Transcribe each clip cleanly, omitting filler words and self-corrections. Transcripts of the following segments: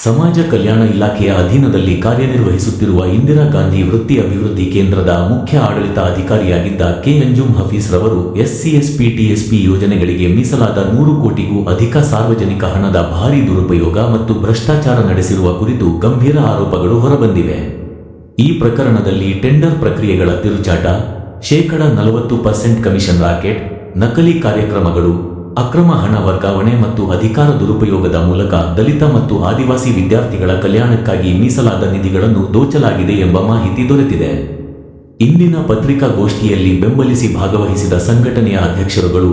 ಸಮಾಜ ಕಲ್ಯಾಣ ಇಲಾಖೆಯ ಅಧೀನದಲ್ಲಿ ಕಾರ್ಯನಿರ್ವಹಿಸುತ್ತಿರುವ ಇಂದಿರಾ ಗಾಂಧಿ ವೃತ್ತಿ ಅಭಿವೃದ್ಧಿ ಕೇಂದ್ರದ ಮುಖ್ಯ ಆಡಳಿತ ಅಧಿಕಾರಿಯಾಗಿದ್ದ ಕೆ ಅಂಜುಮ್ ಹಫೀಸ್ ರವರು SC/ST/TSP ಯೋಜನೆಗಳಿಗೆ ಮೀಸಲಾದ 100 ಕೋಟಿಗೂ ಅಧಿಕ ಸಾರ್ವಜನಿಕ ಹಣದ ಭಾರೀ ದುರುಪಯೋಗ ಮತ್ತು ಭ್ರಷ್ಟಾಚಾರ ನಡೆಸಿರುವ ಕುರಿತು ಗಂಭೀರ ಆರೋಪಗಳು ಹೊರಬಂದಿವೆ. ಈ ಪ್ರಕರಣದಲ್ಲಿ ಟೆಂಡರ್ ಪ್ರಕ್ರಿಯೆಗಳ ತಿರುಚಾಟ, ಶೇಕಡ 40% ಕಮಿಷನ್ ರಾಕೆಟ್, ನಕಲಿ ಕಾರ್ಯಕ್ರಮಗಳು, ಅಕ್ರಮ ಹಣ ವರ್ಗಾವಣೆ ಮತ್ತು ಅಧಿಕಾರ ದುರುಪಯೋಗದ ಮೂಲಕ ದಲಿತ ಮತ್ತು ಆದಿವಾಸಿ ವಿದ್ಯಾರ್ಥಿಗಳ ಕಲ್ಯಾಣಕ್ಕಾಗಿ ಮೀಸಲಾದ ನಿಧಿಗಳನ್ನು ದೋಚಲಾಗಿದೆ ಎಂಬ ಮಾಹಿತಿ ದೊರೆತಿದೆ. ಇಂದಿನ ಪತ್ರಿಕಾಗೋಷ್ಠಿಯಲ್ಲಿ ಬೆಂಬಲಿಸಿ ಭಾಗವಹಿಸಿದ ಸಂಘಟನೆಯ ಅಧ್ಯಕ್ಷರುಗಳು,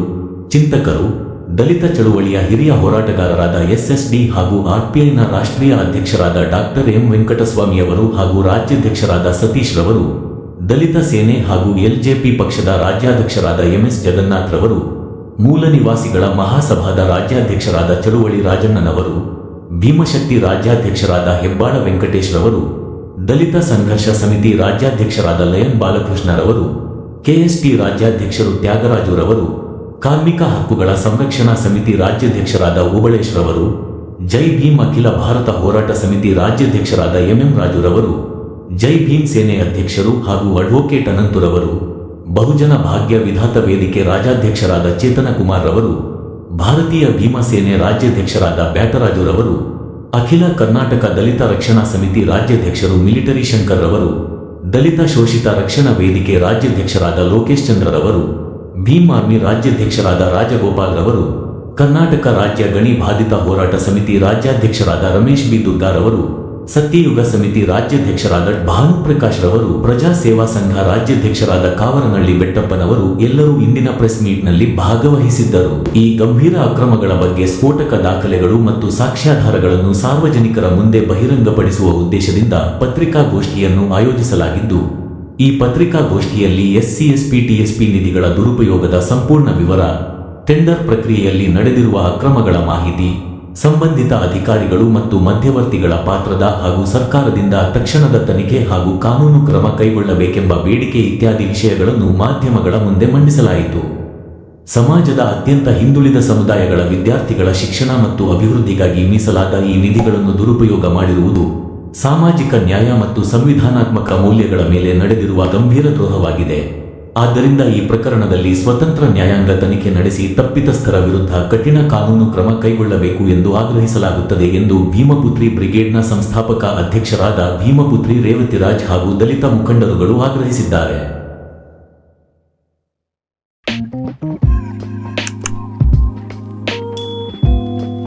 ಚಿಂತಕರು, ದಲಿತ ಚಳುವಳಿಯ ಹಿರಿಯ ಹೋರಾಟಗಾರರಾದ SSD ಹಾಗೂ RPIನ ರಾಷ್ಟ್ರೀಯ ಅಧ್ಯಕ್ಷರಾದ ಡಾಕ್ಟರ್ ಎಂ ವೆಂಕಟಸ್ವಾಮಿಯವರು ಹಾಗೂ ರಾಜ್ಯಾಧ್ಯಕ್ಷರಾದ ಸತೀಶ್ ರವರು, ದಲಿತ ಸೇನೆ ಹಾಗೂ LJP ಪಕ್ಷದ ರಾಜ್ಯಾಧ್ಯಕ್ಷರಾದ MS ಜಗನ್ನಾಥ್ ರವರು, ಮೂಲ ನಿವಾಸಿಗಳ ಮಹಾಸಭಾದ ರಾಜ್ಯಾಧ್ಯಕ್ಷರಾದ ಚಳುವಳಿ ರಾಜಣ್ಣನವರು, ಭೀಮಶಕ್ತಿ ರಾಜ್ಯಾಧ್ಯಕ್ಷರಾದ ಹೆಬ್ಬಾಳ ವೆಂಕಟೇಶ್ ರವರು, ದಲಿತ ಸಂಘರ್ಷ ಸಮಿತಿ ರಾಜ್ಯಾಧ್ಯಕ್ಷರಾದ ಲಯನ್ ಬಾಲಕೃಷ್ಣರವರು, KST ರಾಜ್ಯಾಧ್ಯಕ್ಷರು ತ್ಯಾಗರಾಜುರವರು, ಕಾರ್ಮಿಕ ಹಕ್ಕುಗಳ ಸಂರಕ್ಷಣಾ ಸಮಿತಿ ರಾಜ್ಯಾಧ್ಯಕ್ಷರಾದ ಓಬಳೇಶ್ ರವರು, ಜೈ ಭೀಮ್ ಅಖಿಲ ಭಾರತ ಹೋರಾಟ ಸಮಿತಿ ರಾಜ್ಯಾಧ್ಯಕ್ಷರಾದ MM ರಾಜುರವರು, ಜೈ ಭೀಮ್ ಸೇನೆ ಅಧ್ಯಕ್ಷರು ಹಾಗೂ ಅಡ್ವೊಕೇಟ್ ಅನಂತುರವರು, ಬಹುಜನ ಭಾಗ್ಯ ವಿಧಾತ ವೇದಿಕೆ ರಾಜ್ಯಾಧ್ಯಕ್ಷರಾದ ಚೇತನ ಕುಮಾರ್ ರವರು, ಭಾರತೀಯ ಭೀಮ ಸೇನೆ ರಾಜ್ಯಾಧ್ಯಕ್ಷರಾದ ಬ್ಯಾಟರಾಜುರವರು, ಅಖಿಲ ಕರ್ನಾಟಕ ದಲಿತ ರಕ್ಷಣಾ ಸಮಿತಿ ರಾಜ್ಯಾಧ್ಯಕ್ಷರು ಮಿಲಿಟರಿ ಶಂಕರ್ ರವರು, ದಲಿತ ಶೋಷಿತ ರಕ್ಷಣಾ ವೇದಿಕೆ ರಾಜ್ಯಾಧ್ಯಕ್ಷರಾದ ಲೋಕೇಶ್ ಚಂದ್ರ ರವರು, ಭೀಮ್ ಆರ್ಮಿ ರಾಜ್ಯಾಧ್ಯಕ್ಷರಾದ ರಾಜಗೋಪಾಲ್ ರವರು, ಕರ್ನಾಟಕ ರಾಜ್ಯ ಗಣಿ ಬಾಧಿತ ಹೋರಾಟ ಸಮಿತಿ ರಾಜ್ಯಾಧ್ಯಕ್ಷರಾದ ರಮೇಶ್ ಬಿ ದುರ್ಗಾರವರು, ಸತ್ಯಯುಗ ಸಮಿತಿ ರಾಜ್ಯಾಧ್ಯಕ್ಷರಾದ ಭಾನುಪ್ರಕಾಶ್ ರವರು, ಪ್ರಜಾ ಸೇವಾ ಸಂಘ ರಾಜ್ಯಾಧ್ಯಕ್ಷರಾದ ಕಾವರನಹಳ್ಳಿ ಬೆಟ್ಟಪ್ಪನವರು ಎಲ್ಲರೂ ಇಂದಿನ ಪ್ರೆಸ್ ಮೀಟ್ನಲ್ಲಿ ಭಾಗವಹಿಸಿದ್ದರು. ಈ ಗಂಭೀರ ಅಕ್ರಮಗಳ ಬಗ್ಗೆ ಸ್ಫೋಟಕ ದಾಖಲೆಗಳು ಮತ್ತು ಸಾಕ್ಷ್ಯಾಧಾರಗಳನ್ನು ಸಾರ್ವಜನಿಕರ ಮುಂದೆ ಬಹಿರಂಗಪಡಿಸುವ ಉದ್ದೇಶದಿಂದ ಪತ್ರಿಕಾಗೋಷ್ಠಿಯನ್ನು ಆಯೋಜಿಸಲಾಗಿದ್ದು, ಈ ಪತ್ರಿಕಾಗೋಷ್ಠಿಯಲ್ಲಿ SC/ST/TSP ನಿಧಿಗಳ ದುರುಪಯೋಗದ ಸಂಪೂರ್ಣ ವಿವರ, ಟೆಂಡರ್ ಪ್ರಕ್ರಿಯೆಯಲ್ಲಿ ನಡೆದಿರುವ ಅಕ್ರಮಗಳ ಮಾಹಿತಿ, ಸಂಬಂಧಿತ ಅಧಿಕಾರಿಗಳು ಮತ್ತು ಮಧ್ಯವರ್ತಿಗಳ ಪಾತ್ರದ ಹಾಗೂ ಸರ್ಕಾರದಿಂದ ತಕ್ಷಣದ ತನಿಖೆ ಹಾಗೂ ಕಾನೂನು ಕ್ರಮ ಕೈಗೊಳ್ಳಬೇಕೆಂಬ ಬೇಡಿಕೆ ಇತ್ಯಾದಿ ವಿಷಯಗಳನ್ನು ಮಾಧ್ಯಮಗಳ ಮುಂದೆ ಮಂಡಿಸಲಾಯಿತು. ಸಮಾಜದ ಅತ್ಯಂತ ಹಿಂದುಳಿದ ಸಮುದಾಯಗಳ ವಿದ್ಯಾರ್ಥಿಗಳ ಶಿಕ್ಷಣ ಮತ್ತು ಅಭಿವೃದ್ಧಿಗಾಗಿ ಮೀಸಲಾದ ಈ ನಿಧಿಗಳನ್ನು ದುರುಪಯೋಗ ಮಾಡಿರುವುದು ಸಾಮಾಜಿಕ ನ್ಯಾಯ ಮತ್ತು ಸಂವಿಧಾನಾತ್ಮಕ ಮೌಲ್ಯಗಳ ಮೇಲೆ ನಡೆದಿರುವ ಗಂಭೀರ ದ್ರೋಹವಾಗಿದೆ. ಆದ್ದರಿಂದ ಈ ಪ್ರಕರಣದಲ್ಲಿ ಸ್ವತಂತ್ರ ನ್ಯಾಯಾಂಗ ತನಿಖೆ ನಡೆಸಿ ತಪ್ಪಿತಸ್ಥರ ವಿರುದ್ಧ ಕಠಿಣ ಕಾನೂನು ಕ್ರಮ ಕೈಗೊಳ್ಳಬೇಕು ಎಂದು ಆಗ್ರಹಿಸಲಾಗುತ್ತದೆ ಎಂದು ಭೀಮಪುತ್ರಿ ಬ್ರಿಗೇಡ್ನ ಸಂಸ್ಥಾಪಕ ಅಧ್ಯಕ್ಷರಾದ ಭೀಮಪುತ್ರಿ ರೇವತಿರಾಜ್ ಹಾಗೂ ದಲಿತ ಮುಖಂಡರುಗಳು ಆಗ್ರಹಿಸಿದ್ದಾರೆ.